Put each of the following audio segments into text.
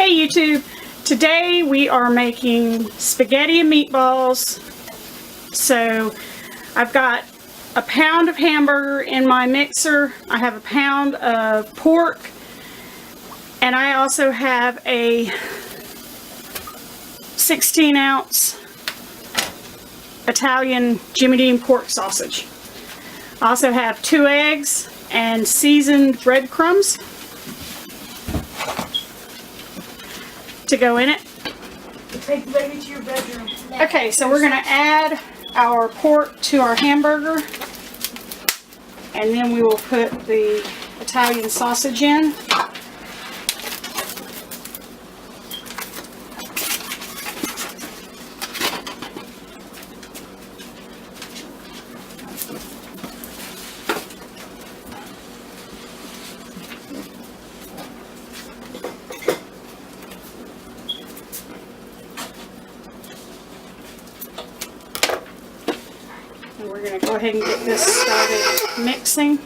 Hey YouTube, today we are making spaghetti and meatballs. So I've got a pound of hamburger in my mixer, I have a pound of pork, and I also have a 16-ounce Italian Jimmy Dean pork sausage. I also have 2 eggs and seasoned breadcrumbs to go in it. Take the baby to your bedroom. Okay, so we're going to add our pork to our hamburger, and then we will put the Italian sausage in. And we're going to go ahead and get this started mixing.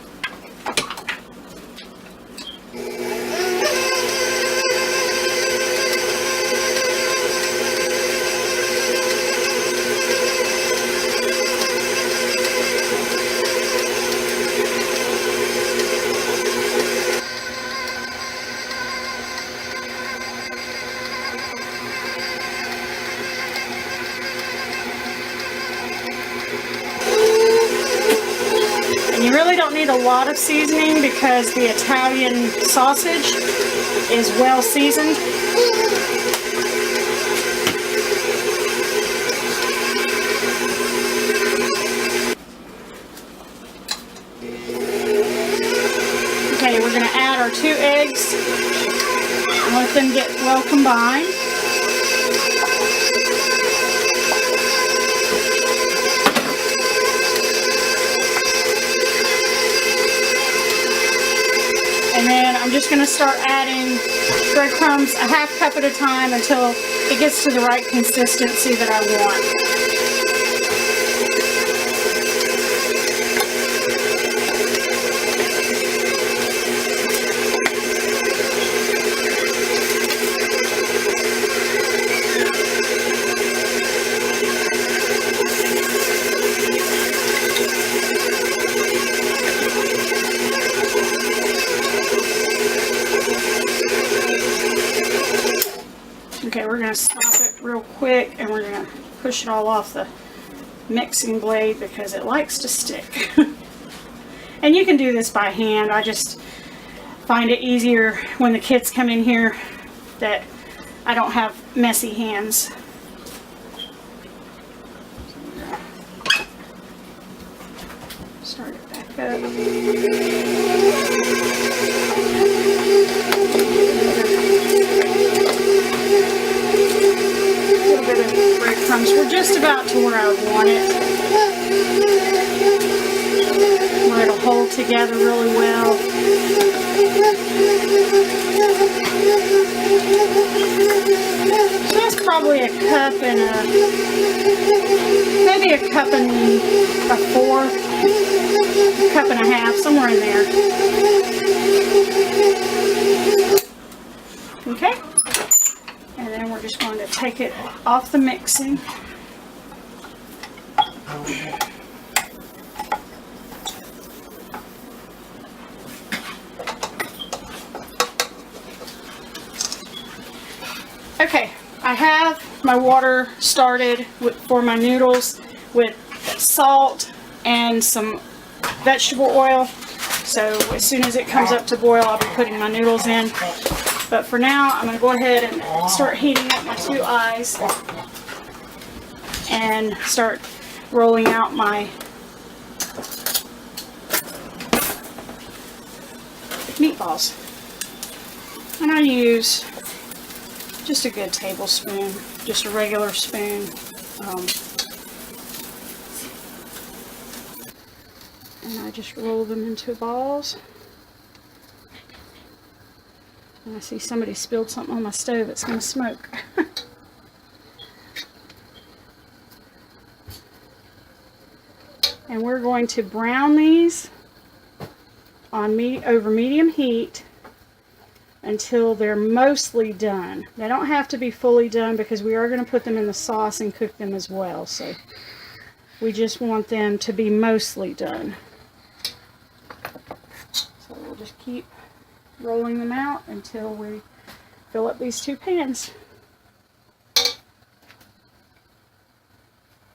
You really don't need a lot of seasoning because the Italian sausage is well seasoned. Okay, we're going to add our 2 eggs and let them get well combined. And then I'm just going to start adding breadcrumbs a half cup at a time until it gets to the right consistency that I want. Okay, we're going to stop it real quick and we're going to push it all off the mixing blade because it likes to stick. And you can do this by hand. I just find it easier when the kids come in here that I don't have messy hands. Start it back up. We're just about to where I want it, where it'll hold together really well. So that's probably a cup and maybe a cup and a fourth, cup and a half, somewhere in there. Okay. And then we're just going to take it off the mixing. Okay, I have my water started for my noodles with salt and some vegetable oil. So as soon as it comes up to boil, I'll be putting my noodles in. But for now, I'm going to go ahead and start heating up my 2 eyes and start rolling out my meatballs. And I use just a good tablespoon, just a regular spoon. And I just roll them into balls. And I see somebody spilled something on my stove. It's going to smoke. And we're going to brown these on over medium heat until they're mostly done. They don't have to be fully done because we are going to put them in the sauce and cook them as well. So we just want them to be mostly done. So we'll just keep rolling them out until we fill up these 2 pans.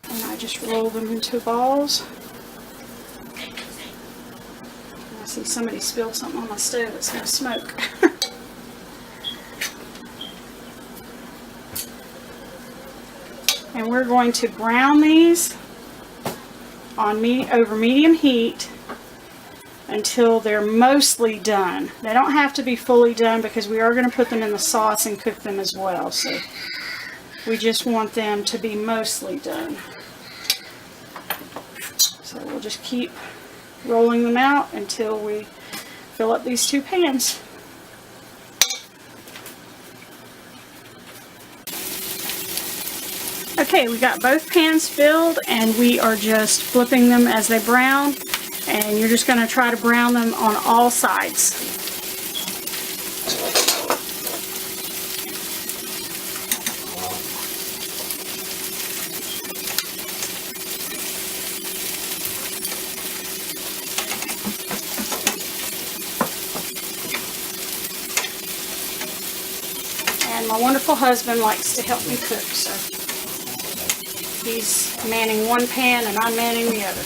And I just roll them into balls. I see somebody spilled something on my stove that's going to smoke. And we're going to brown these on over medium heat until they're mostly done. They don't have to be fully done because we are going to put them in the sauce and cook them as well. So we just want them to be mostly done. So we'll just keep rolling them out until we fill up these 2 pans. Okay, we got both pans filled and we are just flipping them as they brown, and you're just going to try to brown them on all sides. And my wonderful husband likes to help me cook, so he's manning one pan and I'm manning the other.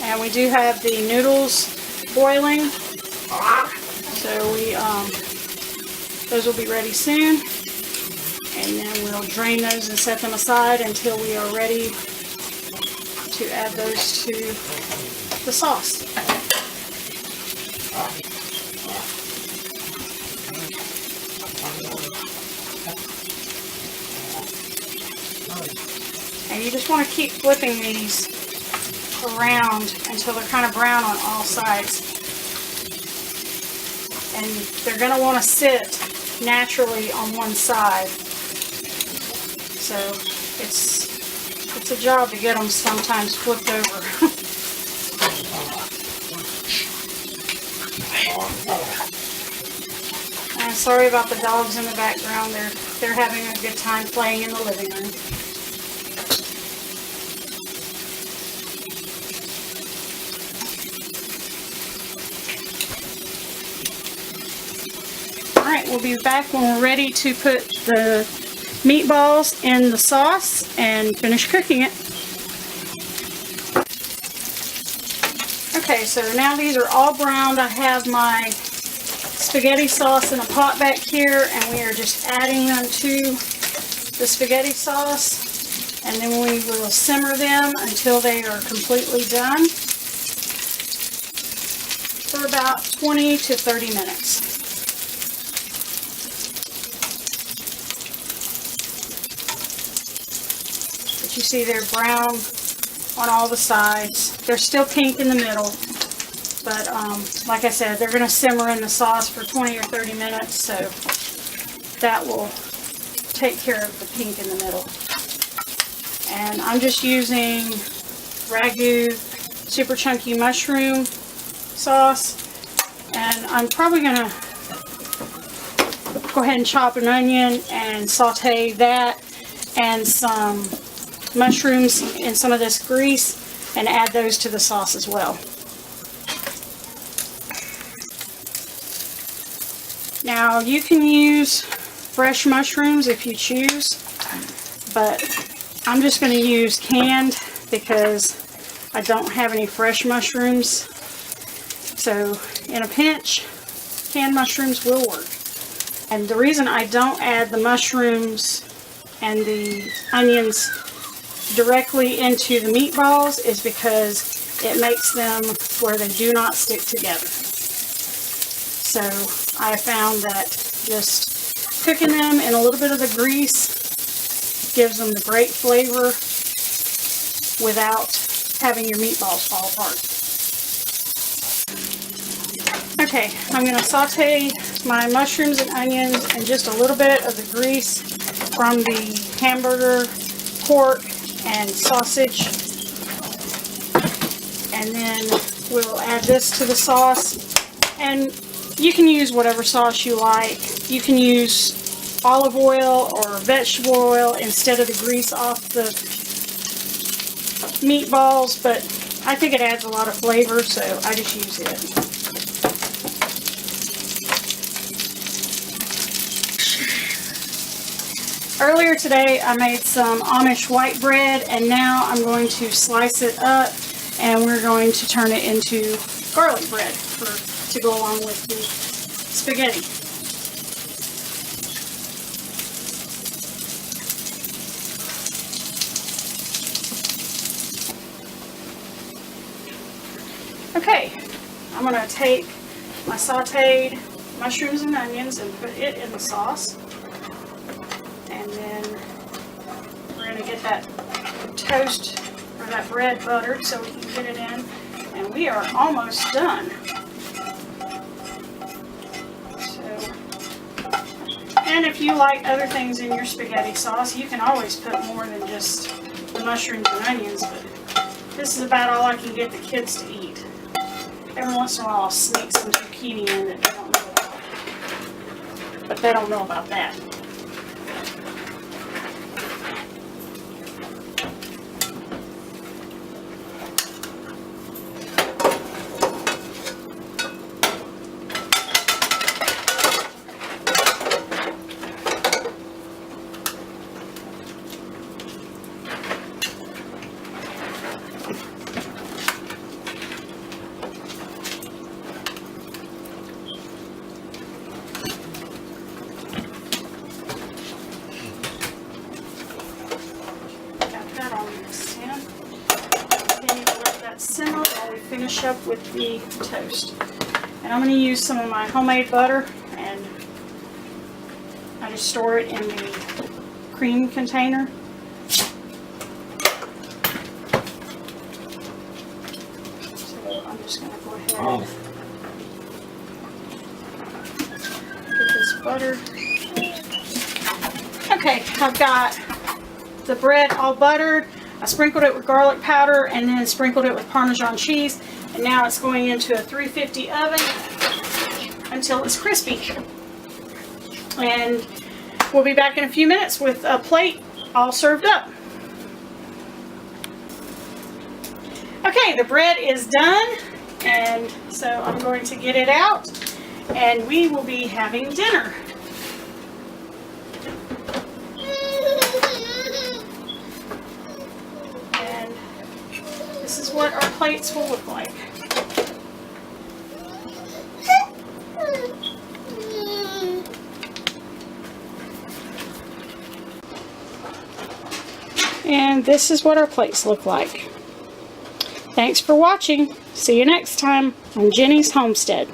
And we do have the noodles boiling, so those will be ready soon. And then we'll drain those and set them aside until we are ready to add those to the sauce. And you just want to keep flipping these around until they're kind of brown on all sides. And they're going to want to sit naturally on one side. So it's a job to get them sometimes flipped over. And sorry about the dogs in the background. They're having a good time playing in the living room. Alright, we'll be back when we're ready to put the meatballs in the sauce and finish cooking it. Okay, so now these are all browned. I have my spaghetti sauce in a pot back here, and we are just adding them to the spaghetti sauce, and then we will simmer them until they are completely done for about 20 to 30 minutes. You see they're brown on all the sides. They're still pink in the middle, but like I said, they're going to simmer in the sauce for 20 or 30 minutes, so that will take care of the pink in the middle. And I'm just using Ragu super chunky mushroom sauce, and I'm probably going to go ahead and chop an onion and saute that and some mushrooms in some of this grease and add those to the sauce as well. Now you can use fresh mushrooms if you choose, but I'm just going to use canned because I don't have any fresh mushrooms. So in a pinch, canned mushrooms will work. And the reason I don't add the mushrooms and the onions directly into the meatballs is because it makes them where they do not stick together. So I found that just cooking them in a little bit of the grease gives them the great flavor without having your meatballs fall apart. Okay, I'm going to saute my mushrooms and onions and just a little bit of the grease from the hamburger, pork, and sausage. And then we'll add this to the sauce. And you can use whatever sauce you like. You can use olive oil or vegetable oil instead of the grease off the meatballs, but I think it adds a lot of flavor, so I just use it. Earlier today I made some Amish white bread, and now I'm going to slice it up and we're going to turn it into garlic bread to go along with the spaghetti. Okay, I'm going to take my sauteed mushrooms and onions and put it in the sauce. And then we're going to get that toast or that bread buttered so we can get it in. And we are almost done. And if you like other things in your spaghetti sauce, you can always put more than just the mushrooms and onions, but this is about all I can get the kids to eat. Every once in a while I'll sneak some zucchini in that they don't know about. But they don't know about that. Simmer while we finish up with the toast. And I'm going to use some of my homemade butter, and I just store it in the cream container. So I'm just going to go ahead and get this butter. Okay, I've got the bread all buttered. I sprinkled it with garlic powder and then sprinkled it with Parmesan cheese, and now it's going into a 350 oven until it's crispy. And we'll be back in a few minutes with a plate all served up. Okay, the bread is done, and so I'm going to get it out and we will be having dinner. This is what our plates will look like. And this is what our plates look like. Thanks for watching. See you next time on Jenny's Homestead.